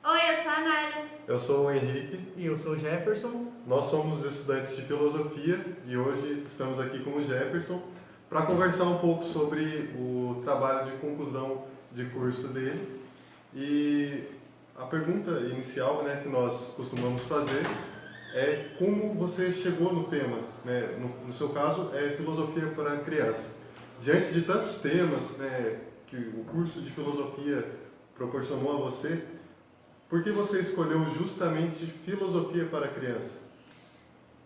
Oi, eu sou a Anália. Eu sou o Henrique. E eu sou o Jefferson. Nós somos estudantes de filosofia e hoje estamos aqui com o Jefferson para conversar um pouco sobre o trabalho de conclusão de curso dele. E a pergunta inicial, que nós costumamos fazer é como você chegou no tema, né? No seu caso, é filosofia para criança. Diante de tantos temas, que o curso de filosofia proporcionou a você, por que você escolheu justamente filosofia para criança?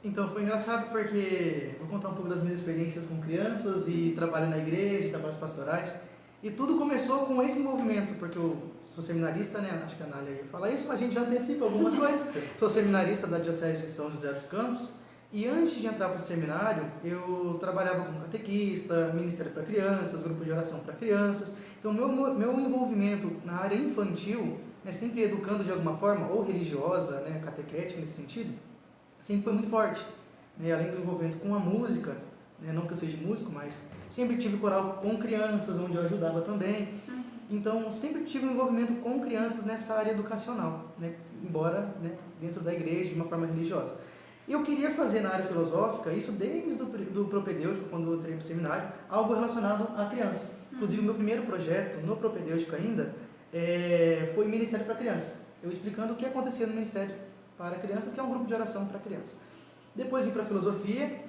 Então foi engraçado porque vou contar um pouco das minhas experiências com crianças e trabalho na igreja, trabalhos pastorais. E tudo começou com esse envolvimento, porque eu sou seminarista, acho que a Anália ia falar isso, a gente já antecipa algumas coisas. Sou seminarista da Diocese de São José dos Campos e antes de entrar para o seminário, eu trabalhava como catequista, ministério para crianças, grupo de oração para crianças. Então meu envolvimento na área infantil, sempre educando de alguma forma, ou religiosa, catequética nesse sentido, sempre foi muito forte. Além do envolvimento com a música, não que eu seja músico, mas sempre tive coral com crianças, onde eu ajudava também. Então, sempre tive um envolvimento com crianças nessa área educacional, embora dentro da igreja, de uma forma religiosa. Eu queria fazer na área filosófica, isso desde do propedêutico, quando eu entrei no seminário, algo relacionado à criança. Inclusive, o meu primeiro projeto, no propedêutico ainda, foi Ministério para Criança. Eu explicando o que acontecia no Ministério para Crianças, que é um grupo de oração para criança. Depois vim para a filosofia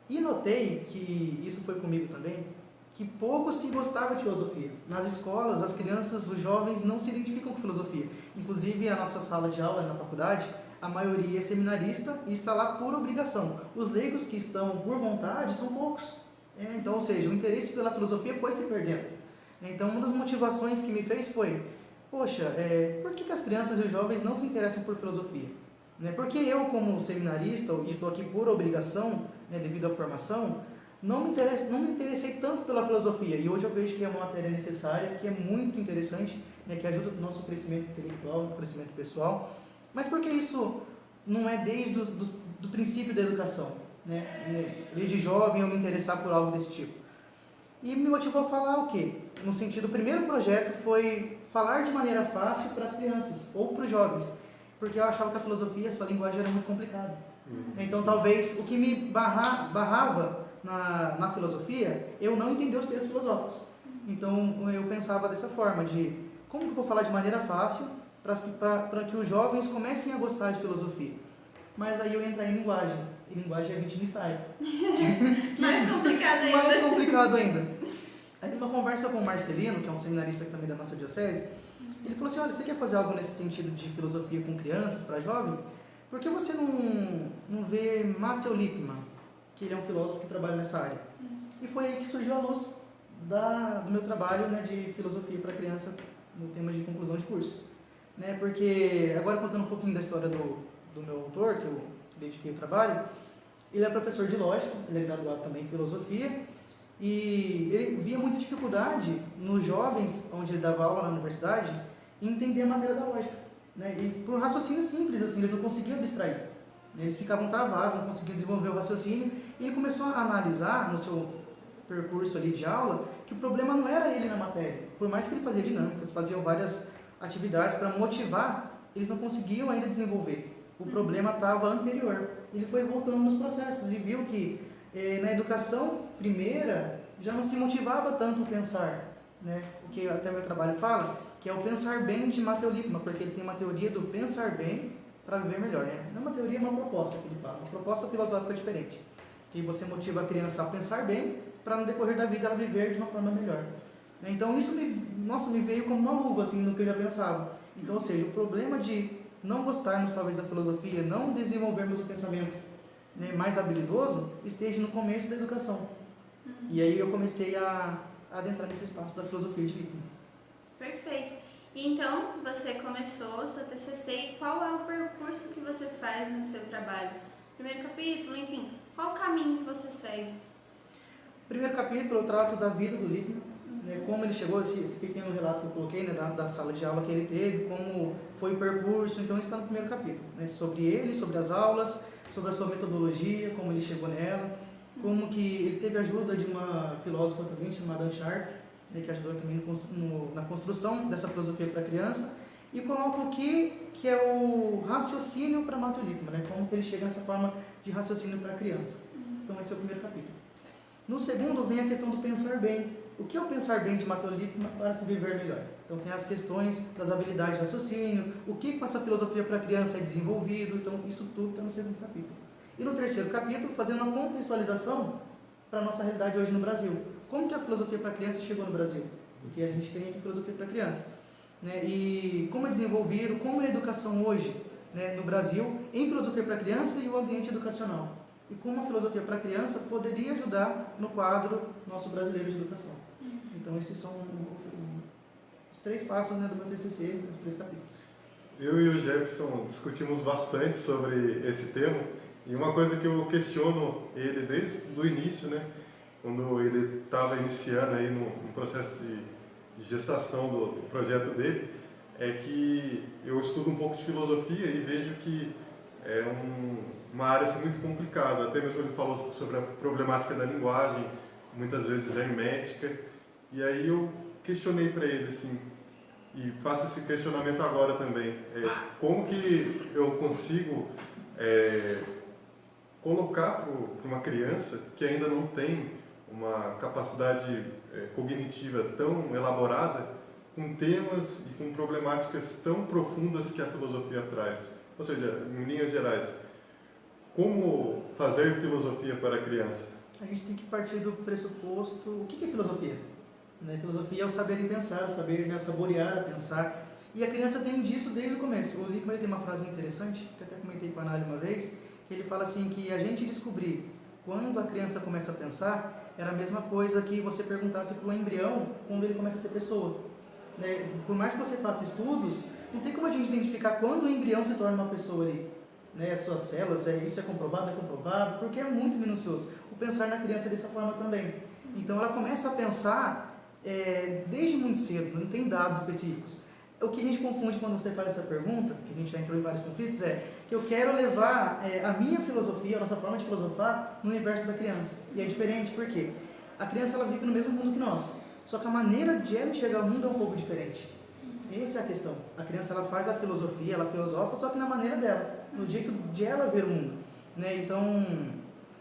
e notei que, isso foi comigo também, que pouco se gostava de filosofia. Nas escolas, as crianças, os jovens não se identificam com filosofia. Inclusive, a nossa sala de aula na faculdade, a maioria é seminarista e está lá por obrigação. Os leigos que estão por vontade são poucos. Então, ou seja, o interesse pela filosofia foi se perdendo. Então, uma das motivações que me fez foi, poxa, por que as crianças e os jovens não se interessam por filosofia? Porque eu, como seminarista, estou aqui por obrigação, devido à formação, não me interessei tanto pela filosofia. E hoje eu vejo que é uma matéria necessária, que é muito interessante, que ajuda no nosso crescimento intelectual, no crescimento pessoal. Mas por que isso não é desde do princípio da educação? Desde jovem eu me interessar por algo desse tipo. E me motivou a falar o quê? No sentido, o primeiro projeto foi falar de maneira fácil para as crianças ou para os jovens, porque eu achava que a filosofia, a sua linguagem era muito complicada. Então, talvez, o que me barrava na filosofia, eu não entender os textos filosóficos. Então, eu pensava dessa forma, de como que eu vou falar de maneira fácil para que os jovens comecem a gostar de filosofia. Mas aí eu entrei em linguagem, e linguagem é Wittgenstein. Mais complicado ainda. Mais complicado ainda. Aí, numa conversa com o Marcelino, que é um seminarista também da nossa diocese, ele falou assim, olha, você quer fazer algo nesse sentido de filosofia com crianças, para jovens? Por que você não vê Matteo Lippmann, que ele é um filósofo que trabalha nessa área? E foi aí que surgiu a luz do meu trabalho de filosofia para criança no tema de conclusão de curso. Porque, agora contando um pouquinho da história do meu autor, que eu dediquei o trabalho, ele é professor de lógica, ele é graduado também em filosofia, e ele via muita dificuldade nos jovens, onde ele dava aula na universidade, em entender a matéria da lógica. E por um raciocínio simples, assim, eles não conseguiam abstrair. Eles ficavam travados, não conseguiam desenvolver o raciocínio, e ele começou a analisar no seu percurso ali de aula que o problema não era ele na matéria. Por mais que ele fazia dinâmicas, faziam várias atividades para motivar, eles não conseguiam ainda desenvolver. O problema estava anterior. Ele foi voltando nos processos e viu que na educação primeira já não se motivava tanto o pensar, o que até meu trabalho fala, que é o pensar bem de Matteo Lippmann, porque ele tem uma teoria do pensar bem para viver melhor. Não é uma teoria, é uma proposta que ele fala, uma proposta filosófica diferente, que você motiva a criança a pensar bem para no decorrer da vida ela viver de uma forma melhor. Então isso me veio como uma luva assim, no que eu já pensava. Então, ou seja, o problema de não gostarmos talvez da filosofia, não desenvolvermos o pensamento mais habilidoso, esteja no começo da educação. E aí eu comecei a adentrar nesse espaço da filosofia de Lippmann. Perfeito. E então, você começou o seu TCC e qual é o percurso que você faz no seu trabalho? Primeiro capítulo, enfim, qual o caminho que você segue? Primeiro capítulo eu trato da vida do Lippmann, como ele chegou, esse pequeno relato que eu coloquei da sala de aula que ele teve, como foi o percurso, então está no primeiro capítulo, sobre ele, sobre as aulas, sobre a sua metodologia, como ele chegou nela, como que ele teve a ajuda de uma filósofa também chamada Anne Sharp, que ajudou também na construção dessa filosofia para a criança, e coloca o que é o raciocínio para Matthew Lipman, né? Como que ele chega nessa forma de raciocínio para a criança. Então esse é o primeiro capítulo. No segundo vem a questão do pensar bem. O que é o pensar bem de Matthew Lipman para se viver melhor? Então tem as questões das habilidades de raciocínio, o que com essa filosofia para a criança é desenvolvido, então isso tudo está no segundo capítulo. E no terceiro capítulo, fazendo uma contextualização para a nossa realidade hoje no Brasil. Como que a filosofia para a criança chegou no Brasil? Porque a gente tem aqui filosofia para a criança. Né? E como é desenvolvido, como é a educação hoje, né, no Brasil, em filosofia para a criança e o ambiente educacional. E como a filosofia para a criança poderia ajudar no quadro nosso brasileiro de educação. Então esses são os 3 passos, né, do meu TCC, os 3 capítulos. Eu e o Jefferson discutimos bastante sobre esse tema, e uma coisa que eu questiono ele desde o início, né, quando ele estava iniciando aí no processo de gestação do projeto dele, é que eu estudo um pouco de filosofia e vejo que é uma área assim, muito complicada. Até mesmo ele falou sobre a problemática da linguagem, muitas vezes hermética, e aí eu questionei para ele assim, e faço esse questionamento agora também, como que eu consigo colocar para uma criança que ainda não tem uma capacidade cognitiva tão elaborada, com temas e com problemáticas tão profundas que a filosofia traz. Ou seja, em linhas gerais, como fazer filosofia para a criança? A gente tem que partir do pressuposto, o que é filosofia? Né? Filosofia é o saber em pensar, o saber, né, o saborear, a pensar. E a criança tem disso desde o começo. O Lipman tem uma frase muito interessante, que eu até comentei com a Anália uma vez, que ele fala assim, que a gente descobrir quando a criança começa a pensar, era a mesma coisa que você perguntasse para o embrião quando ele começa a ser pessoa. Né? Por mais que você faça estudos, não tem como a gente identificar quando o embrião se torna uma pessoa ali. Né? As suas células, isso é comprovado, porque é muito minucioso. O pensar na criança é dessa forma também. Então ela começa a pensar desde muito cedo, não tem dados específicos. O que a gente confunde quando você faz essa pergunta, que a gente já entrou em vários conflitos, é que eu quero levar a minha filosofia, a nossa forma de filosofar, no universo da criança. E é diferente, por quê? A criança ela vive no mesmo mundo que nós, só que a maneira de ela enxergar o mundo é um pouco diferente. Essa é a questão. A criança ela faz a filosofia, ela filosofa, só que na maneira dela, no jeito de ela ver o mundo. Né? Então...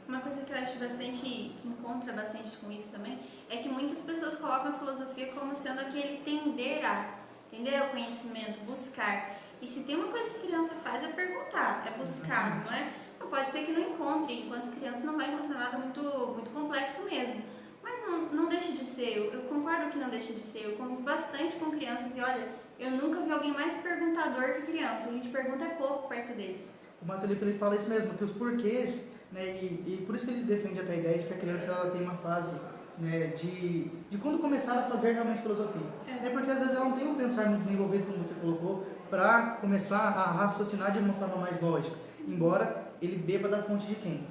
Uma coisa que eu acho bastante, que encontra bastante com isso também, é que muitas pessoas colocam a filosofia como sendo aquele tender ao conhecimento, buscar. E se tem uma coisa que a criança faz é perguntar, é buscar, não é? Pode ser que não encontre, enquanto criança não vai encontrar nada muito, muito complexo mesmo. Mas não deixa de ser, eu concordo que não deixa de ser. Eu convivo bastante com crianças e olha, eu nunca vi alguém mais perguntador que criança. A gente pergunta pouco perto deles. O Matthew Lipman ele fala isso mesmo, que os porquês, né, e por isso que ele defende até a ideia de que a criança ela tem uma fase, né, de quando começar a fazer realmente filosofia. Né, porque às vezes ela não tem um pensar muito desenvolvido, como você colocou, para começar a raciocinar de uma forma mais lógica. Embora ele beba da fonte de quem?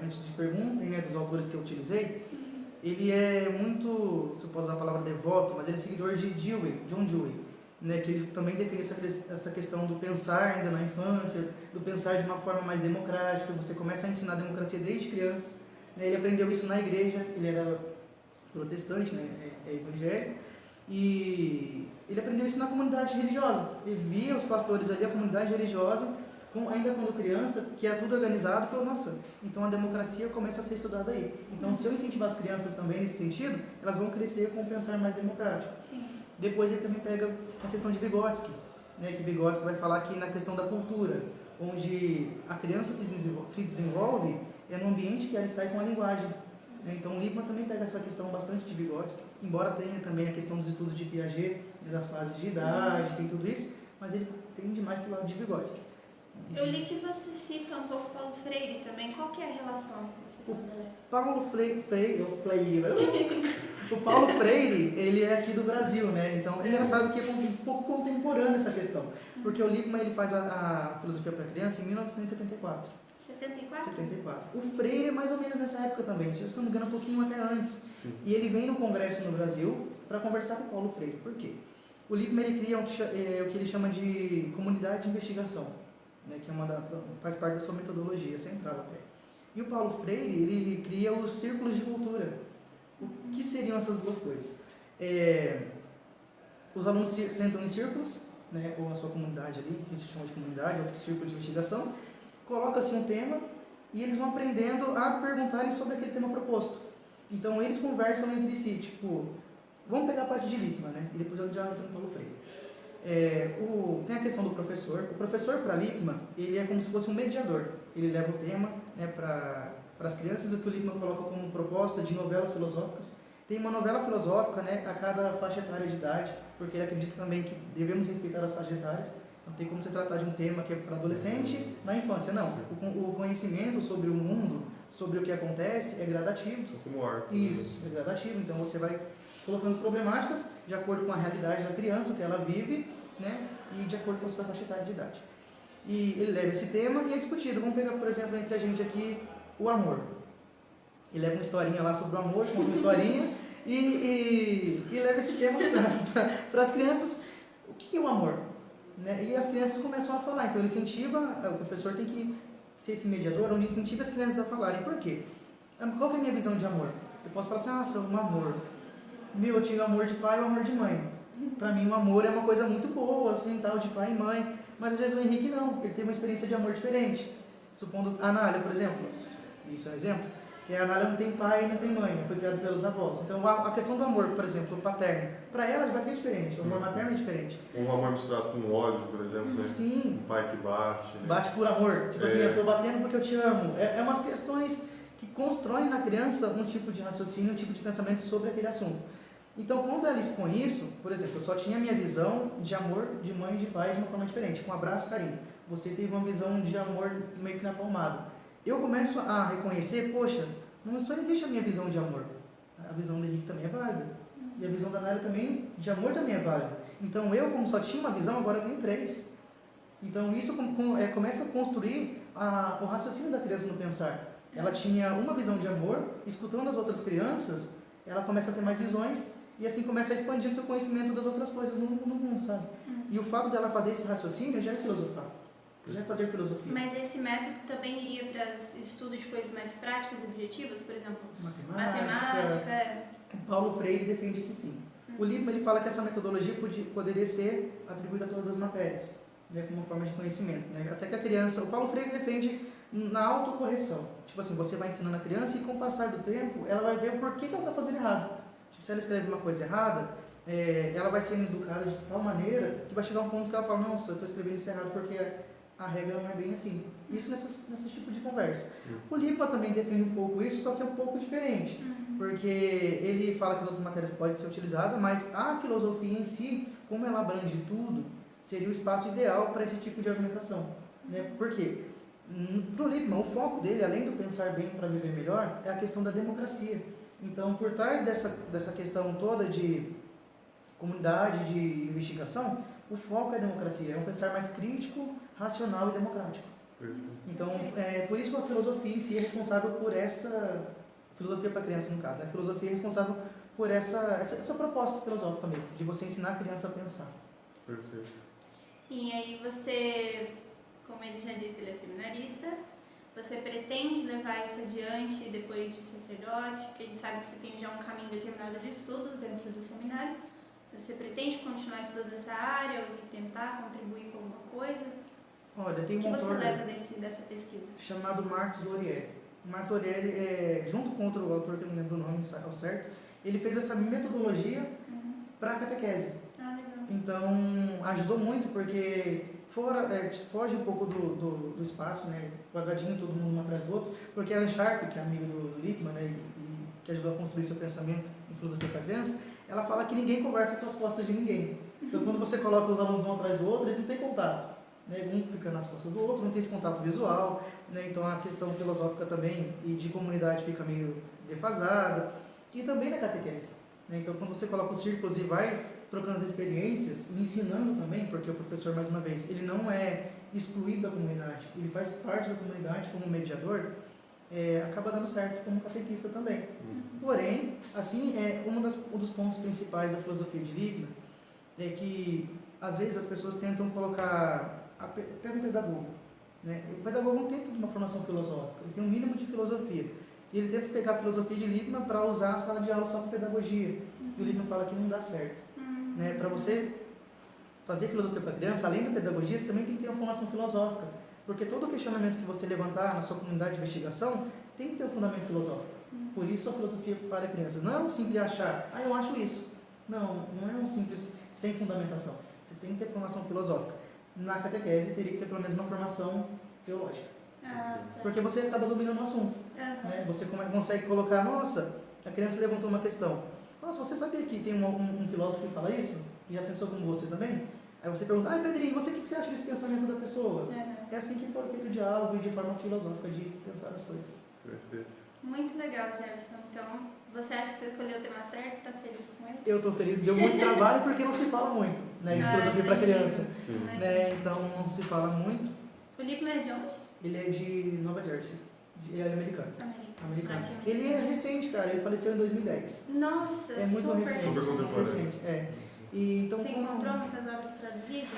Antes de perguntem, né, dos autores que eu utilizei, ele é muito, se eu posso usar a palavra devoto, mas ele é seguidor de John Dewey, né, que ele também defende essa questão do pensar ainda na infância, do pensar de uma forma mais democrática. Você começa a ensinar a democracia desde criança. Né, ele aprendeu isso na igreja, ele era protestante, né, evangélico, e ele aprendeu isso na comunidade religiosa. Ele via os pastores ali, a comunidade religiosa, ainda quando criança, que era tudo organizado, falou, nossa, então a democracia começa a ser estudada aí. Então, se eu incentivar as crianças também nesse sentido, elas vão crescer com um pensar mais democrático. Sim. Depois ele também pega a questão de Vygotsky, né, que Vygotsky vai falar aqui na questão da cultura, onde a criança se desenvolve no ambiente que ela está com a linguagem. Né? Então, Lipman também pega essa questão bastante de Vygotsky, embora tenha também a questão dos estudos de Piaget, né, das fases de idade, tem tudo isso, mas ele tende mais para o lado de Vygotsky. Eu li que você cita um pouco Paulo Freire também. Qual que é a relação que você estabelece? O Paulo Freire, ele é aqui do Brasil, né? Então é engraçado que é um pouco contemporâneo essa questão. Porque o Lipman ele faz a filosofia para criança em 1974. 74? O Freire é mais ou menos nessa época também, se eu não me engano um pouquinho até antes. Sim. E ele vem no congresso no Brasil para conversar com o Paulo Freire. Por quê? O Lipman ele cria o que ele chama de comunidade de investigação, né, que faz parte da sua metodologia central até. E o Paulo Freire, ele cria os círculos de cultura. O que seriam essas duas coisas? Os alunos sentam em círculos, né, ou a sua comunidade ali, que a gente chama de comunidade, ou círculo de investigação, coloca-se um tema e eles vão aprendendo a perguntarem sobre aquele tema proposto. Então eles conversam entre si, tipo, vamos pegar a parte de Lippmann, né, e depois eu já entro no Paulo Freire. Tem a questão do professor. O professor, para Lippmann, ele é como se fosse um mediador. Ele leva o tema, né, para as crianças, o que o Lippmann coloca como proposta de novelas filosóficas. Tem uma novela filosófica, né, a cada faixa etária de idade, porque ele acredita também que devemos respeitar as faixas etárias. Não tem como você tratar de um tema que é para adolescente na infância, não. O conhecimento sobre o mundo, sobre o que acontece, é gradativo. Como arco. Isso, é gradativo. Então você vai colocando as problemáticas de acordo com a realidade da criança, o que ela vive, né, e de acordo com a sua faixa etária de idade. E ele leva esse tema e é discutido. Vamos pegar, por exemplo, entre a gente aqui, o amor. Ele leva uma historinha lá sobre o amor, conta uma historinha e leva esse tema para as crianças. O que é o amor? Né? E as crianças começam a falar. Então ele incentiva, o professor tem que ser esse mediador, onde incentiva as crianças a falarem. Por quê? Qual que é a minha visão de amor? Eu posso falar assim, um amor. Eu tinha o amor de pai e o amor de mãe. Para mim, o amor é uma coisa muito boa, assim, tal, de pai e mãe. Mas às vezes o Henrique não, ele teve uma experiência de amor diferente. Supondo a Anália, por exemplo, isso é um exemplo, que a Anália não tem pai e não tem mãe, foi criada pelos avós. Então a questão do amor, por exemplo, paterno, para ela vai ser diferente, o amor materno é diferente. Um amor misturado com ódio, por exemplo, né? Sim. Um pai que bate. Né? Bate por amor, tipo assim, eu tô batendo porque eu te amo. É umas questões que constroem na criança um tipo de raciocínio, um tipo de pensamento sobre aquele assunto. Então, quando ela expõe isso, por exemplo, eu só tinha a minha visão de amor de mãe e de pai de uma forma diferente, com abraço e carinho. Você teve uma visão de amor meio que na palmada. Eu começo a reconhecer, poxa, não só existe a minha visão de amor, a visão do Henrique também é válida. E a visão da Nária também, de amor também é válida. Então, eu, como só tinha uma visão, agora tenho 3. Então, isso começa a construir o raciocínio da criança no pensar. Ela tinha uma visão de amor, escutando as outras crianças, ela começa a ter mais visões, e assim começa a expandir o seu conhecimento das outras coisas no mundo, sabe? E o fato dela fazer esse raciocínio já é filosofar. Já é fazer filosofia. Mas esse método também iria para estudos de coisas mais práticas e objetivas, por exemplo, matemática. Paulo Freire defende que sim. O Lippmann ele fala que essa metodologia poderia ser atribuída a todas as matérias, né, como uma forma de conhecimento. Né? Até que a criança... O Paulo Freire defende na autocorreção. Tipo assim, você vai ensinando a criança e com o passar do tempo, ela vai ver o porquê que ela está fazendo errado. Tipo, se ela escreve uma coisa errada, ela vai sendo educada de tal maneira que vai chegar um ponto que ela fala, nossa, eu estou escrevendo isso errado porque a regra não é bem assim. Isso nesse tipo de conversa. O Lippmann também defende um pouco isso, só que é um pouco diferente. Porque ele fala que as outras matérias podem ser utilizadas, mas a filosofia em si, como ela abrange tudo, seria o espaço ideal para esse tipo de argumentação. Né? Por quê? Para o Lippmann, o foco dele, além do pensar bem para viver melhor, é a questão da democracia. Então, por trás dessa questão toda de comunidade, de investigação, o foco é a democracia, é um pensar mais crítico, racional e democrático. Então, por isso a filosofia em si é responsável por essa... Filosofia para criança, no caso, né? A filosofia é responsável por essa proposta filosófica mesmo, de você ensinar a criança a pensar. Perfeito. E aí você, como ele já disse, ele é seminarista, você pretende levar isso adiante depois de sacerdote, porque a gente sabe que você tem já um caminho determinado de estudos dentro do seminário. Você pretende continuar estudando essa área ou tentar contribuir com alguma coisa? Olha, tem O que um você autor leva dessa pesquisa? chamado Marcos Laurieri. Marcos Laurieri, junto com outro autor que eu não lembro o nome ao certo, ele fez essa metodologia para a catequese. Ah, legal. Então, ajudou muito porque foge um pouco do espaço, né? Quadradinho, todo mundo um atrás do outro, porque a Anne Sharp, que é amigo do Lippmann, né? e que ajudou a construir seu pensamento em filosofia para criança, ela fala que ninguém conversa com as costas de ninguém. Então, quando você coloca os alunos um atrás do outro, eles não têm contato. Né? Um fica nas costas do outro, não tem esse contato visual, né? Então a questão filosófica também e de comunidade fica meio defasada, e também na catequese. Né? Então, quando você coloca os círculos e vai trocando as experiências, e ensinando também, porque o professor, mais uma vez, ele não é excluído da comunidade, ele faz parte da comunidade como mediador, acaba dando certo como catequista também. Porém, assim, um dos pontos principais da filosofia de Lippmann é que, às vezes, as pessoas tentam colocar... Pega um pedagogo. Né? O pedagogo não tem toda uma formação filosófica, ele tem um mínimo de filosofia. E ele tenta pegar a filosofia de Lippmann para usar a sala de aula só com pedagogia. E o Lippmann fala que não dá certo. Né? Para você fazer filosofia para criança, além da pedagogia, você também tem que ter uma formação filosófica. Porque todo questionamento que você levantar na sua comunidade de investigação tem que ter um fundamento filosófico. Por isso a filosofia para crianças. Não é um simples achar, eu acho isso. Não é um simples sem fundamentação. Você tem que ter formação filosófica. Na catequese teria que ter pelo menos uma formação teológica. Porque você acaba dominando o assunto. Né? Você consegue colocar, nossa, a criança levantou uma questão. Nossa, você sabia que tem um filósofo que fala isso? E já pensou como você também? Aí você pergunta, Pedrinho, o que você acha desse pensamento da pessoa? É assim que foi feito o diálogo e de forma filosófica de pensar as coisas. Perfeito. Muito legal, Jefferson. Então, você acha que você escolheu o tema certo? Tá feliz com ele? Eu estou feliz, deu muito trabalho porque não se fala muito, né, de filosofia para criança. Né, então não se fala muito. O Lippmann é de onde? Ele é de Nova Jersey, ele é americano. Americano. Ah, Ele é recente, cara, ele faleceu em 2010. Nossa, É muito recente. Super contemporâneo. Recente, é. E, então, você encontrou muitas obras traduzidas?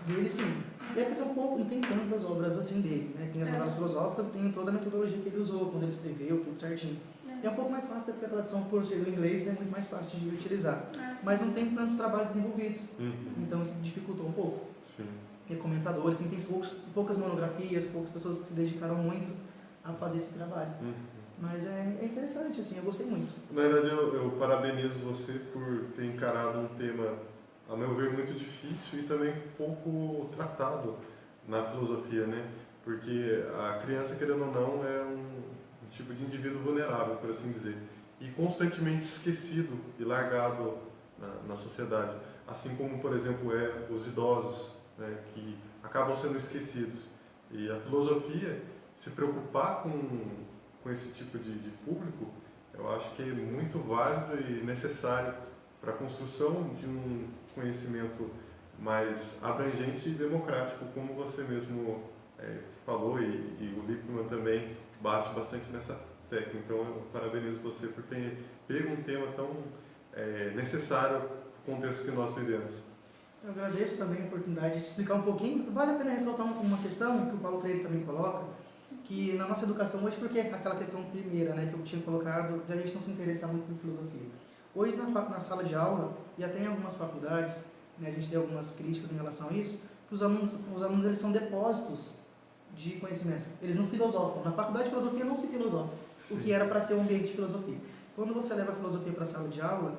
Dele sim. É porque um pouco, não tem tantas obras assim dele, né? Tem as novelas filosóficas, tem toda a metodologia que ele usou, quando ele escreveu, tudo certinho. É um pouco mais fácil, porque a tradução por ser do inglês é muito mais fácil de utilizar. Mas não tem tantos trabalhos desenvolvidos. Então isso dificultou um pouco. Sim. Tem comentadores, assim, tem poucas monografias, poucas pessoas que se dedicaram muito a fazer esse trabalho. Mas é interessante, assim, eu gostei muito. Na verdade, eu parabenizo você por ter encarado um tema, a meu ver, muito difícil e também pouco tratado na filosofia, né? Porque a criança, querendo ou não, é um tipo de indivíduo vulnerável, por assim dizer, e constantemente esquecido e largado na sociedade. Assim como, por exemplo, os idosos, né, que acabam sendo esquecidos. E a filosofia, se preocupar com esse tipo de público, eu acho que é muito válido e necessário para a construção de um conhecimento mais abrangente e democrático, como você mesmo falou, e o Lippmann também bate bastante nessa tecla. Então, eu parabenizo você por ter pego um tema tão necessário para o contexto que nós vivemos. Eu agradeço também a oportunidade de explicar um pouquinho. Vale a pena ressaltar uma questão que o Paulo Freire também coloca, que na nossa educação hoje, porque aquela questão primeira, né, que eu tinha colocado, de a gente não se interessar muito por filosofia. Hoje, na sala de aula, e até em algumas faculdades, né, a gente tem algumas críticas em relação a isso, que os alunos eles são depósitos de conhecimento. Eles não filosofam. Na faculdade de filosofia não se filosofa, o que era para ser um ambiente de filosofia. Quando você leva a filosofia para a sala de aula,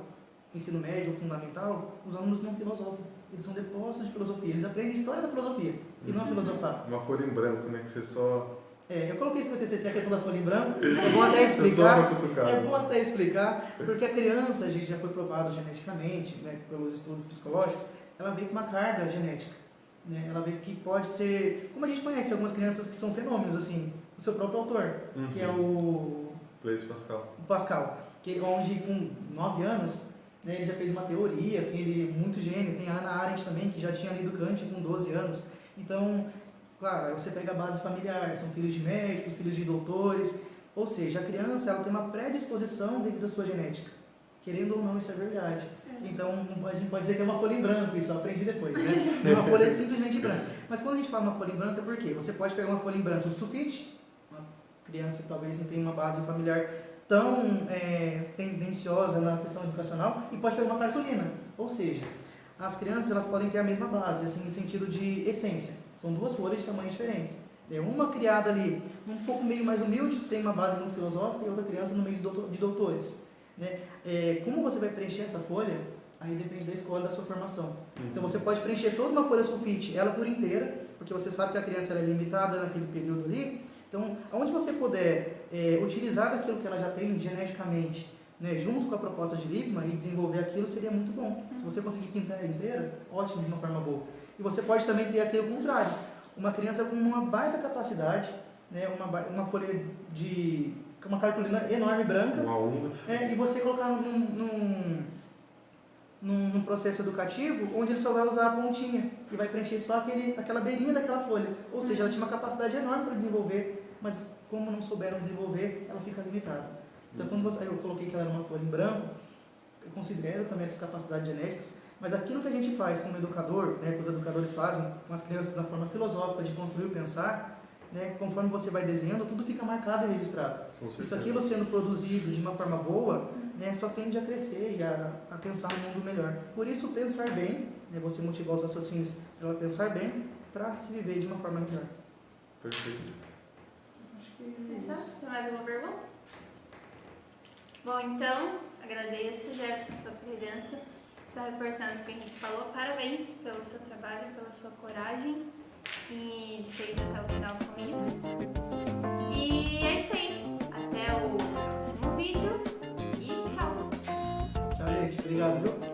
ensino médio ou fundamental, os alunos não filosofam. Eles são depósitos de filosofia. Eles aprendem a história da filosofia e não a filosofar. Uma folha em branco, né? Que você só... eu coloquei isso no meu TCC, a questão da folha em branco. É bom até explicar. Porque a criança, a gente já foi provado geneticamente, né, pelos estudos psicológicos, ela vem com uma carga genética. Né? Ela vem que pode ser... Como a gente conhece algumas crianças que são fenômenos, assim, o seu próprio autor, que é o Blaise Pascal. O Pascal, onde com 9 anos, né, ele já fez uma teoria, assim, ele é muito gênio. Tem a Hannah Arendt também, que já tinha lido Kant com 12 anos. Então, claro, aí você pega a base familiar, são filhos de médicos, filhos de doutores, ou seja, a criança ela tem uma predisposição devido à sua genética. Querendo ou não, isso é verdade. Então, a gente pode dizer que é uma folha em branco, isso eu aprendi depois, né? Uma folha simplesmente branca. Mas quando a gente fala uma folha em branco, é por quê? Você pode pegar uma folha em branco de sulfite, uma criança que talvez não tenha uma base familiar tão tendenciosa na questão educacional, e pode pegar uma cartolina. Ou seja, as crianças elas podem ter a mesma base, assim, no sentido de essência. São duas folhas de tamanhos diferentes. Uma criada ali um pouco meio mais humilde, sem uma base muito filosófica, e outra criança no meio de doutores. Né? Como você vai preencher essa folha, aí depende da escola e da sua formação. Então você pode preencher toda uma folha sulfite, ela por inteira, porque você sabe que a criança é limitada naquele período ali. Então, onde você puder utilizar daquilo que ela já tem geneticamente, né, junto com a proposta de Lippmann, e desenvolver aquilo, seria muito bom. Se você conseguir pintar ela inteira, ótimo, de uma forma boa. E você pode também ter aquilo contrário. Uma criança com uma baita capacidade, né, uma folha de... uma cartolina enorme branca, e você colocar num processo educativo onde ele só vai usar a pontinha e vai preencher só aquela beirinha daquela folha. Ou seja, ela tinha uma capacidade enorme para desenvolver, mas como não souberam desenvolver, ela fica limitada. Então, quando eu coloquei que ela era uma folha em branco, eu considero também essas capacidades genéticas, mas aquilo que a gente faz como educador, né, que os educadores fazem com as crianças da forma filosófica de construir o pensar, né, conforme você vai desenhando, tudo fica marcado e registrado. Isso aquilo sendo produzido de uma forma boa, né, só tende a crescer e a pensar um mundo melhor. Por isso, pensar bem, né, você motivar os raciocínios para ela pensar bem, para se viver de uma forma melhor. Perfeito. Acho que é isso. Exato. Tem mais alguma pergunta? Bom, então, agradeço, Jefferson, a sua presença. Só reforçando o que o Henrique falou, parabéns pelo seu trabalho, pela sua coragem e de ter ido até o final com isso. E é isso aí. Até o próximo vídeo e tchau! Tchau, gente. Obrigado, viu?